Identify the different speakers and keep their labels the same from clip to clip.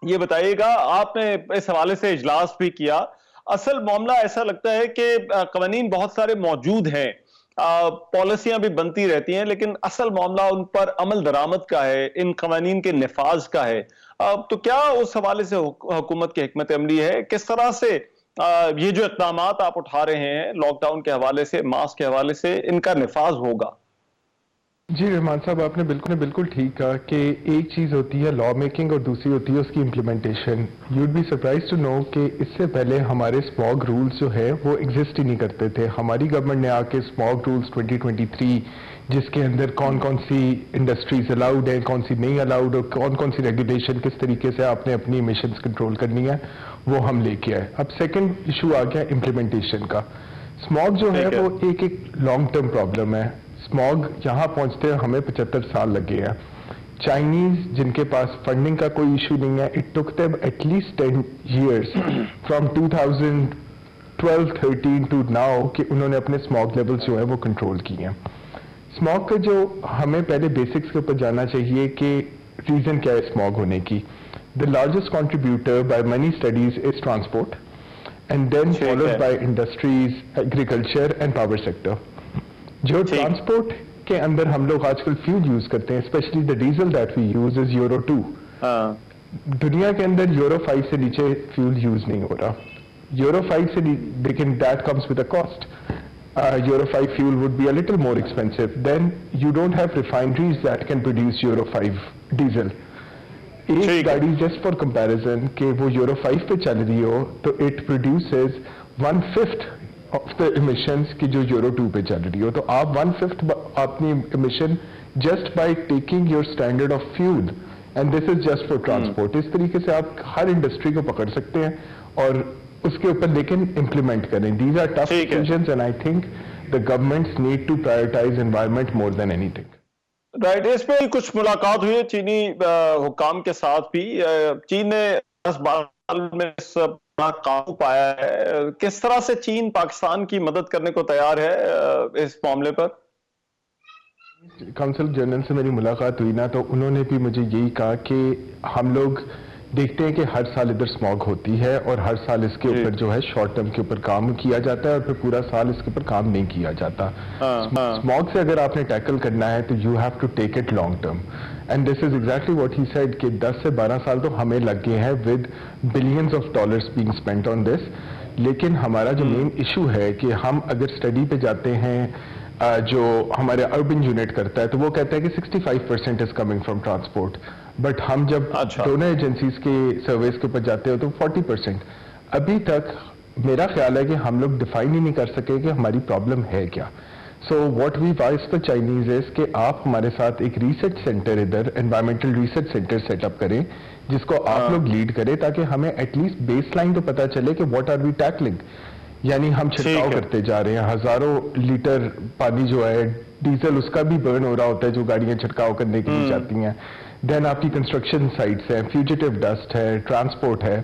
Speaker 1: یہ بتائیے گا، آپ نے اس حوالے سے اجلاس بھی کیا، اصل معاملہ ایسا لگتا ہے کہ قوانین بہت سارے موجود ہیں، پالیسیاں بھی بنتی رہتی ہیں، لیکن اصل معاملہ ان پر عمل درآمد کا ہے، ان قوانین کے نفاذ کا ہے۔ تو کیا اس حوالے سے حکومت کی حکمت عملی ہے؟ کس طرح سے یہ جو اقدامات آپ اٹھا رہے ہیں لاک ڈاؤن کے حوالے سے، ماسک کے حوالے سے، ان کا نفاذ ہوگا؟
Speaker 2: جی رحمان صاحب، آپ نے بالکل ٹھیک کہا کہ ایک چیز ہوتی ہے لا میکنگ اور دوسری ہوتی ہے اس کی implementation. You would be surprised to know کہ اس سے پہلے ہمارے اسماگ رولز جو ہے وہ ایگزسٹ ہی نہیں کرتے تھے۔ ہماری گورنمنٹ نے آ کے اسماگ رولز 2023 جس کے اندر کون کون سی انڈسٹریز الاؤڈ ہیں، کون سی نہیں الاؤڈ، اور کون سی ریگولیشن کس طریقے سے آپ نے اپنی ایمیشنز کنٹرول کرنی ہے، وہ ہم لے کے آئے۔ اب سیکنڈ ایشو آ گیا امپلیمنٹیشن کا۔ اسماگ جو ہے وہ ایک لانگ ٹرم پرابلم ہے۔ اسماگ یہاں پہنچتے ہیں ہمیں 75 سال لگے ہیں۔ چائنیز جن کے پاس فنڈنگ کا کوئی ایشو نہیں ہے، it took them at least 10 years from 2012-13 to now کہ انہوں نے اپنے اسماگ لیولز جو ہے وہ کنٹرول کیے ہیں۔ اسماگ کا جو ہمیں پہلے بیسکس کے اوپر جانا چاہیے کہ ریزن کیا ہے اسماگ ہونے کی۔ The largest contributor by many studies is transport and then followed by industries, agriculture and power sector. جو ٹرانسپورٹ کے اندر ہم لوگ آج کل فیول یوز کرتے ہیں، especially the diesel that we use is euro 2۔ دنیا کے اندر یورو 5 سے نیچے فیول یوز نہیں ہو رہا۔ یورو 5 سے لیکن that comes with a cost. Euro 5 fuel would be a little more expensive. Then you don't have refineries that can produce Euro 5 diesel. ایک گاڑی جسٹ فار کمپیریزن کہ وہ یورو 5 پہ چل رہی ہو تو it produces 1/5 of the emissions کی جو یورو 2 پہ چل رہی ہو۔ تو آپ 1/5 اپنی emission just by taking your standard of fuel, and this is just for transport. اس طریقے سے آپ ہر انڈسٹری کو پکڑ سکتے ہیں اور اس کے اوپر لیکن امپلیمنٹ کریں۔ These are tough decisions and I think the governments need to prioritize environment more than anything.
Speaker 1: Right, اس پہ کچھ ملاقات ہوئی ہے چینی حکام کے ساتھ بھی۔ چین نے 10-12 سال میں اپنا قابو پایا ہے، کس طرح سے چین پاکستان کی مدد کرنے کو تیار ہے اس معاملے پر؟
Speaker 2: کونسل جنرل سے میری ملاقات ہوئی نا تو انہوں نے بھی مجھے یہی کہا کہ ہم لوگ دیکھتے ہیں کہ ہر سال ادھر اسماگ ہوتی ہے اور ہر سال اس کے اوپر جو ہے شارٹ ٹرم کے اوپر کام کیا جاتا ہے اور پھر پورا سال اس کے اوپر کام نہیں کیا جاتا۔ اسماگ سے اگر آپ نے ٹیکل کرنا ہے تو you have to take it long term, and this is exactly what he said کہ 10 سے 12 سال تو ہمیں لگ گئے ہیں with billions of dollars being spent on this. لیکن ہمارا جو مین ایشو ہے کہ ہم اگر اسٹڈی پہ جاتے ہیں جو ہمارے اربن یونٹ کرتا ہے تو وہ کہتا ہے کہ 65% is coming from transport, but ہم جب دونوں ایجنسیز کے سرویز کے اوپر جاتے ہو تو 40%۔ ابھی تک میرا خیال ہے کہ ہم لوگ ڈیفائن ہی نہیں کر سکے کہ ہماری پرابلم ہے کیا۔ So what we wise the Chinese is کہ آپ ہمارے ساتھ ایک ریسرچ سینٹر ادھر environmental research centre set up کریں جس کو آپ لوگ لیڈ کریں تاکہ ہمیں ایٹ لیسٹ بیس لائن تو پتا چلے کہ واٹ آر وی ٹیکلنگ۔ یعنی ہم چھڑکاؤ کرتے جا رہے ہیں، ہزاروں لیٹر پانی جو ہے ڈیزل اس کا بھی برن ہو رہا ہوتا ہے جو گاڑیاں چھڑکاؤ کرنے کے لیے جاتی ہیں۔ دین آپ کی کنسٹرکشن سائٹس ہیں، فیوجیٹو ڈسٹ ہے، ٹرانسپورٹ ہے۔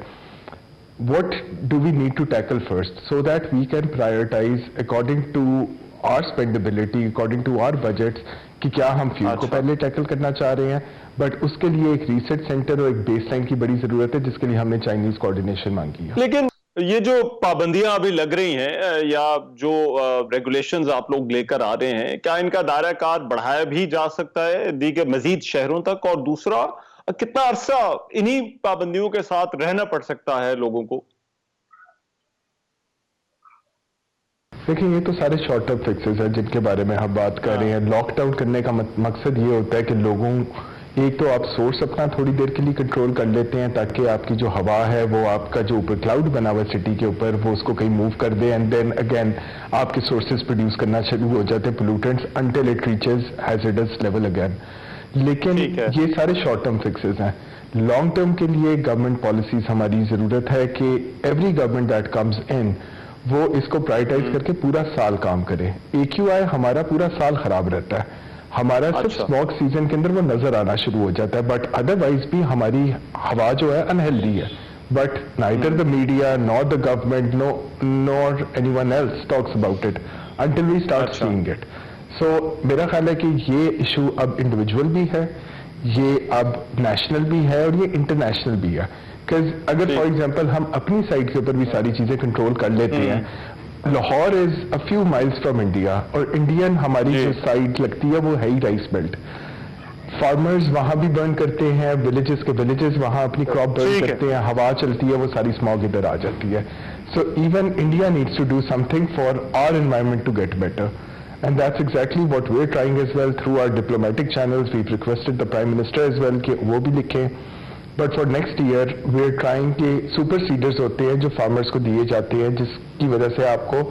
Speaker 2: what do we need to tackle first so that we can prioritize according to our spendability, according to our budgets کہ کیا ہم فیول کو پہلے ٹیکل کرنا چاہ رہے ہیں، بٹ اس کے لیے ایک ریسرچ سینٹر اور ایک بیس لائن کی بڑی ضرورت ہے جس کے لیے ہم نے چائنیز کوآرڈینیشن مانگی ہے۔
Speaker 1: لیکن یہ جو پابندیاں ابھی لگ رہی ہیں یا جو ریگولیشنز آپ لوگ لے کر آ رہے ہیں، کیا ان کا دائرہ کار بڑھایا بھی جا سکتا ہے دیگر مزید شہروں تک؟ اور دوسرا، کتنا عرصہ انہی پابندیوں کے ساتھ رہنا پڑ سکتا ہے لوگوں کو؟
Speaker 2: دیکھیں یہ تو سارے شارٹ ٹرم فکسز ہیں جن کے بارے میں ہم بات کر رہے ہیں۔ لاک ڈاؤن کرنے کا مقصد یہ ہوتا ہے کہ لوگوں ایک تو آپ سورس اپنا تھوڑی دیر کے لیے کنٹرول کر لیتے ہیں تاکہ آپ کی جو ہوا ہے وہ آپ کا جو اوپر کلاؤڈ بنا ہوا ہے سٹی کے اوپر وہ اس کو کہیں موو کر دے، اینڈ دین اگین آپ کے سورسز پروڈیوس کرنا شروع ہو جاتے ہیں pollutants until it reaches hazardous level again. لیکن یہ سارے شارٹ ٹرم فکسز ہیں۔ لانگ ٹرم کے لیے گورنمنٹ پالیسیز ہماری ضرورت ہے کہ every government that comes in وہ اس کو پرائرٹائز کر کے پورا سال کام کرے۔ AQI ہمارا پورا سال خراب رہتا ہے، ہمارا صرف اسموک سیزن کے اندر وہ نظر آنا شروع ہو جاتا ہے، بٹ ادروائز بھی ہماری ہوا جو ہے انہیلدی ہے، but neither the media nor the government nor anyone else talks about it until we start seeing it. So میرا خیال ہے کہ یہ ایشو اب انڈیویجول بھی ہے، یہ اب نیشنل بھی ہے اور یہ انٹرنیشنل بھی ہے. اگر فار ایگزامپل ہم اپنی سائڈ کے اوپر بھی ساری چیزیں کنٹرول کر لیتے ہیں. Lahore is a few miles from India, اور انڈین ہماری جو سائڈ لگتی ہے وہ ہے ہی رائس بیلٹ. فارمرز وہاں بھی برن کرتے ہیں, ولیجز کے ولیجز وہاں اپنی کراپ برن کرتے ہیں, ہوا چلتی ہے, وہ ساری اسموگ ادھر آ جاتی ہے. So even India needs to do something for our environment to get better. And that's exactly what we're trying as well through our diplomatic channels. We've requested the Prime Minister as well کہ وہ بھی لکھیں. But for next year, we're trying کہ super seeders ہوتے ہیں جو farmers کو دیے جاتے ہیں, جس کی وجہ سے آپ کو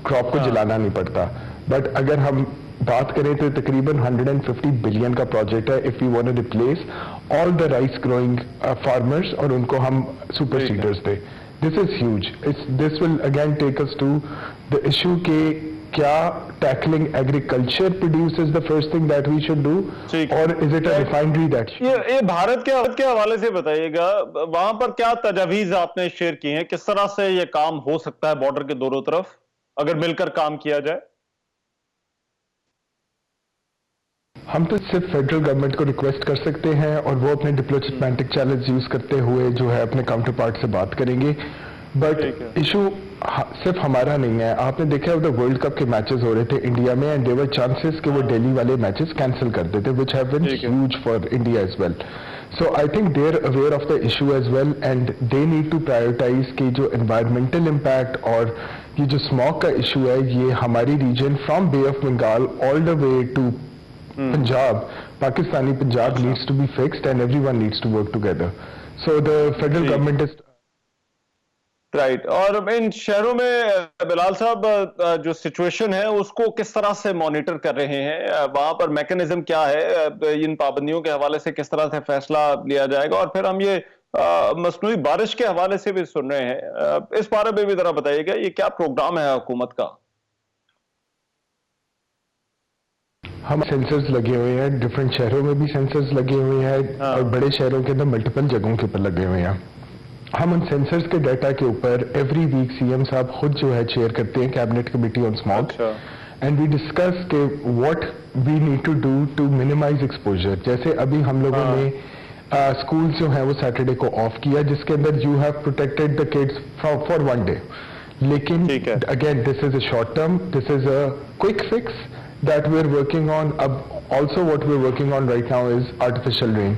Speaker 2: crop کو جلانا نہیں پڑتا. But اگر ہم بات کریں تو تقریباً 150 بلین کا پروجیکٹ ہے if we want to replace all the rice growing farmers اور ان کو ہم super seeders دیں. This is huge. This will again take us to the issue کہ کیا tackling agriculture produces the first thing that we should do or is it a refinery that
Speaker 1: یہ بھارت کے حوالے سے بتائیے گا, وہاں پر کیا تجاویز آپ نے شیئر کی ہیں, کس طرح سے یہ کام ہو سکتا ہے بارڈر کے دونوں طرف اگر مل کر کام کیا جائے؟
Speaker 2: ہم تو صرف فیڈرل گورنمنٹ کو ریکویسٹ کر سکتے ہیں اور وہ اپنے ڈپلومیٹک چینلز یوز کرتے ہوئے جو ہے اپنے کاؤنٹر پارٹ سے بات کریں گے. بٹ ایشو صرف ہمارا نہیں ہے. آپ نے دیکھا ادھر ورلڈ کپ کے میچز ہو رہے تھے انڈیا میں, اینڈ دیور چانسز کہ وہ ڈیلی والے میچز کینسل کر دیتے, which have been huge for India as well. So I think they are aware of the issue as well, and they need to prioritize کہ جو environmental impact اور یہ جو اسموگ کا ایشو ہے یہ ہماری region from Bay of Bengal all the way to Punjab, Pakistani Punjab needs to be fixed and everyone needs to work together. So the federal government is
Speaker 1: right. اور ان شہروں میں بلال صاحب جو سچویشن ہے اس کو کس طرح سے مانیٹر کر رہے ہیں, وہاں پر میکنزم کیا ہے, ان پابندیوں کے حوالے سے کس طرح سے فیصلہ لیا جائے گا؟ اور پھر ہم یہ مصنوعی بارش کے حوالے سے بھی سن رہے ہیں, اس بارے میں بھی ذرا بتائیے گا یہ کیا پروگرام ہے حکومت کا؟
Speaker 2: ہم سینسرز لگے ہوئے ہیں, ڈفرینٹ شہروں میں بھی سینسرز لگے ہوئے ہیں, اور بڑے شہروں کے اندر ملٹیپل جگہوں کے اوپر لگے ہوئے ہیں. ہم ان سینسرز کے ڈیٹا کے اوپر ایوری ویک سی ایم صاحب خود جو ہے چیئر کرتے ہیں cabinet committee on smog, and we discuss کہ what we need to do to minimise exposure. جیسے ابھی ہم لوگوں نے اسکول جو ہیں وہ سیٹرڈے کو آف کیا, جس کے اندر you have protected the kids for one day. لیکن again this is a short term, this is a quick fix that we are working on. Also what we are working on right now is artificial rain.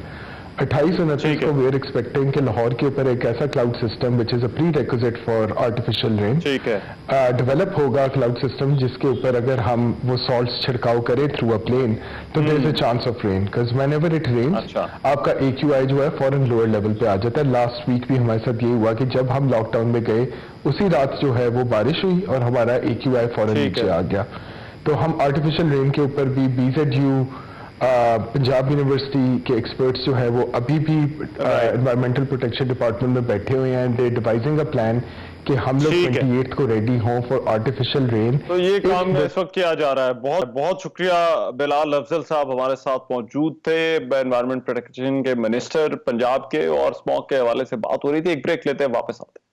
Speaker 2: 28 اور 29 کو we are expecting کہ لاہور کے اوپر ایک ایسا cloud system which is a prerequisite for artificial rain develop ہوگا, cloud system جس کے اوپر اگر ہم وہ salts چھڑکاؤ کریں through a plane تو there is a chance of rain, because whenever it rains آپ کا AQI جو ہے فوراً lower level پہ آ جاتا ہے. لاسٹ ویک بھی ہمارے ساتھ یہ ہوا کہ جب ہم لاک ڈاؤن میں گئے اسی رات جو ہے وہ بارش ہوئی اور ہمارا AQI فوراً نیچے آ گیا. تو ہم آرٹیفیشل رین کے اوپر بھی BZU پنجاب یونیورسٹی کے ایکسپرٹس جو ہے وہ ابھی بھی انوائرمنٹل پروٹیکشن ڈپارٹمنٹ میں بیٹھے ہوئے ہیں, دے ڈیوائزنگ اے پلان کہ ہم لوگ 28 کو ریڈی ہوں فار آرٹیفیشل رین.
Speaker 1: تو یہ کام اس وقت کیا جا رہا ہے. بہت بہت شکریہ بلال افضل صاحب ہمارے ساتھ موجود تھے, انوائرمنٹ پروٹیکشن کے منسٹر پنجاب کے, اور اسموگ کے حوالے سے بات ہو رہی تھی. ایک بریک لیتے ہیں, واپس آتے ہیں.